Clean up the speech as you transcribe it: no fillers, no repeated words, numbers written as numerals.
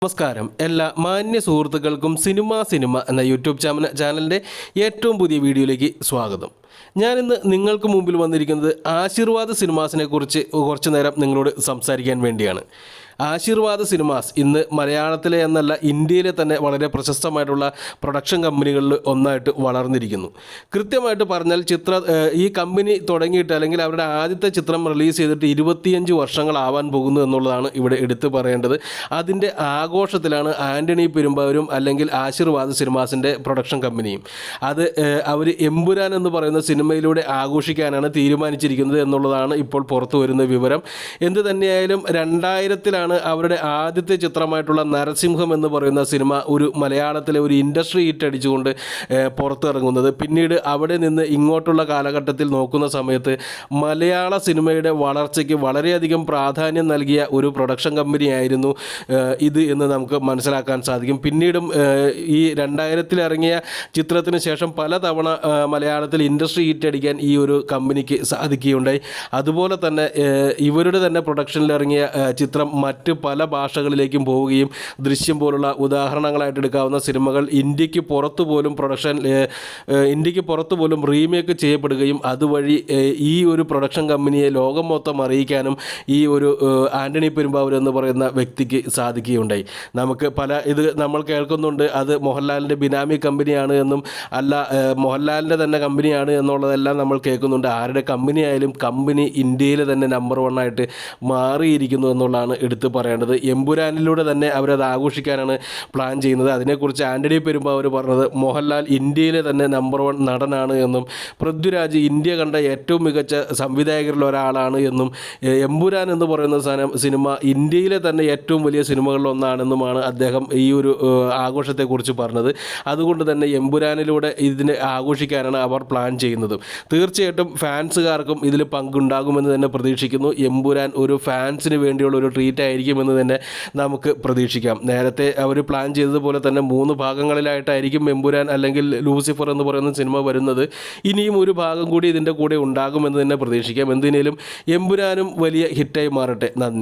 നമസ്കാരം എല്ലാ മാന്യ സുഹൃത്തുക്കൾക്കും സിനിമ എന്ന യൂട്യൂബ് ചാനലിൻ്റെ ഏറ്റവും പുതിയ വീഡിയോയിലേക്ക് സ്വാഗതം. ഞാനിന്ന് നിങ്ങൾക്ക് മുമ്പിൽ വന്നിരിക്കുന്നത് ആശീർവാദ് സിനിമാസിനെ കുറിച്ച് കുറച്ചു നേരം നിങ്ങളോട് സംസാരിക്കാൻ വേണ്ടിയാണ്. ആശീർവാദ് സിനിമാസ് ഇന്ന് മലയാളത്തിലെ എന്നല്ല ഇന്ത്യയിലെ തന്നെ വളരെ പ്രശസ്തമായിട്ടുള്ള പ്രൊഡക്ഷൻ കമ്പനികളിൽ ഒന്നായിട്ട് വളർന്നിരിക്കുന്നു. കൃത്യമായിട്ട് പറഞ്ഞാൽ ഈ കമ്പനി തുടങ്ങിയിട്ട് അല്ലെങ്കിൽ അവരുടെ ആദ്യത്തെ ചിത്രം റിലീസ് ചെയ്തിട്ട് 25 വർഷങ്ങളാവാൻ പോകുന്നു എന്നുള്ളതാണ് ഇവിടെ എടുത്തു പറയേണ്ടത്. അതിൻ്റെ ആഘോഷത്തിലാണ് ആൻ്റണി പെരുമ്പാവൂരും അല്ലെങ്കിൽ ആശീർവാദ് സിനിമാസിൻ്റെ പ്രൊഡക്ഷൻ കമ്പനിയും അത് അവർ എമ്പുരാൻ എന്ന് പറയുന്ന സിനിമയിലൂടെ ആഘോഷിക്കാനാണ് തീരുമാനിച്ചിരിക്കുന്നത് എന്നുള്ളതാണ് ഇപ്പോൾ പുറത്തു വരുന്ന വിവരം. എന്ത് തന്നെയായാലും 2000-ലാണ് അവരുടെ ആദ്യത്തെ ചിത്രമായിട്ടുള്ള നരസിംഹം എന്ന് പറയുന്ന സിനിമ ഒരു മലയാളത്തിലെ ഒരു ഇൻഡസ്ട്രി ഹിറ്റ് അടിച്ചുകൊണ്ട് പുറത്തിറങ്ങുന്നത്. പിന്നീട് അവിടെ നിന്ന് ഇങ്ങോട്ടുള്ള കാലഘട്ടത്തിൽ നോക്കുന്ന സമയത്ത് മലയാള സിനിമയുടെ വളർച്ചയ്ക്ക് വളരെയധികം പ്രാധാന്യം നൽകിയ ഒരു പ്രൊഡക്ഷൻ കമ്പനിയായിരുന്നു ഇത് എന്ന് നമുക്ക് മനസ്സിലാക്കാൻ സാധിക്കും. പിന്നീടും ഈ 2000-ൽ ഇറങ്ങിയ ചിത്രത്തിന് ശേഷം പലതവണ മലയാളത്തിൽ ഇൻഡസ്ട്രി ഹിറ്റ് അടിക്കാൻ ഈ ഒരു കമ്പനിക്ക് സാധിക്കുകയുണ്ടായി. അതുപോലെ തന്നെ ഇവരുടെ തന്നെ പ്രൊഡക്ഷനിൽ ഇറങ്ങിയ ചിത്രം മറ്റ് പല ഭാഷകളിലേക്കും പോവുകയും ദൃശ്യം പോലുള്ള ഉദാഹരണങ്ങളായിട്ട് എടുക്കാവുന്ന സിനിമകൾ ഇന്ത്യക്ക് പുറത്തു പോലും റീമേക്ക് ചെയ്യപ്പെടുകയും അതുവഴി ഈ ഒരു പ്രൊഡക്ഷൻ കമ്പനിയെ ലോകം മൊത്തം അറിയിക്കാനും ഈ ഒരു ആൻ്റണി പെരുമ്പാവൂർ എന്ന് പറയുന്ന വ്യക്തിക്ക് സാധിക്കുകയുണ്ടായി. നമുക്ക് ഇത് നമ്മൾ കേൾക്കുന്നുണ്ട്, അത് മോഹൻലാലിൻ്റെ ബിനാമി കമ്പനിയാണ് എന്നും അല്ല മോഹൻലാലിൻ്റെ തന്നെ കമ്പനിയാണ് എന്നുള്ളതെല്ലാം നമ്മൾ കേൾക്കുന്നുണ്ട്. ആരുടെ കമ്പനി ആയാലും കമ്പനി ഇന്ത്യയിൽ തന്നെ നമ്പർ 1 ആയിട്ട് മാറിയിരിക്കുന്നു എന്നുള്ളതാണ് എടുത്തു പറയേണ്ടത്. എമ്പുരാനിലൂടെ തന്നെ അവരത് ആഘോഷിക്കാനാണ് പ്ലാൻ ചെയ്യുന്നത്. അതിനെക്കുറിച്ച് ആൻ്റണി പെരുമ്പാവൂർ പറഞ്ഞത് മോഹൻലാൽ ഇന്ത്യയിലെ തന്നെ നമ്പർ 1 നടനാണ് എന്നും പൃഥ്വിരാജ് ഇന്ത്യ കണ്ട ഏറ്റവും മികച്ച സംവിധായകരിൽ ഒരാളാണ് എന്നും എമ്പുരാൻ എന്ന് പറയുന്ന സിനിമ ഇന്ത്യയിലെ തന്നെ ഏറ്റവും വലിയ സിനിമകളിലൊന്നാണെന്നുമാണ് അദ്ദേഹം ഈ ഒരു ആഘോഷത്തെക്കുറിച്ച് പറഞ്ഞത്. അതുകൊണ്ട് തന്നെ എമ്പുരാനിലൂടെ ഇതിനെ ആഘോഷിക്കാനാണ് അവർ പ്ലാൻ ചെയ്യുന്നത്. തീർച്ചയായിട്ടും ഫാൻസുകാർക്കും ഇതിൽ പങ്കുണ്ടാകുമെന്ന് തന്നെ പ്രതീക്ഷിക്കുന്നു. എമ്പുരാൻ ഒരു ഫാൻസിന് വേണ്ടിയുള്ള ഒരു ട്രീറ്റ് ആയിരിക്കുമെന്ന് തന്നെ നമുക്ക് പ്രതീക്ഷിക്കാം. നേരത്തെ അവർ പ്ലാൻ ചെയ്തതുപോലെ തന്നെ 3 ഭാഗങ്ങളിലായിട്ടായിരിക്കും എമ്പുരാൻ അല്ലെങ്കിൽ ലൂസിഫർ എന്ന് പറയുന്ന സിനിമ വരുന്നത്. ഇനിയും ഒരു ഭാഗം കൂടി ഇതിൻ്റെ കൂടെ ഉണ്ടാകുമെന്ന് തന്നെ പ്രതീക്ഷിക്കാം. എന്തിനേലും എമ്പുരാനും വലിയ ഹിറ്റായി മാറട്ടെ. നന്ദി.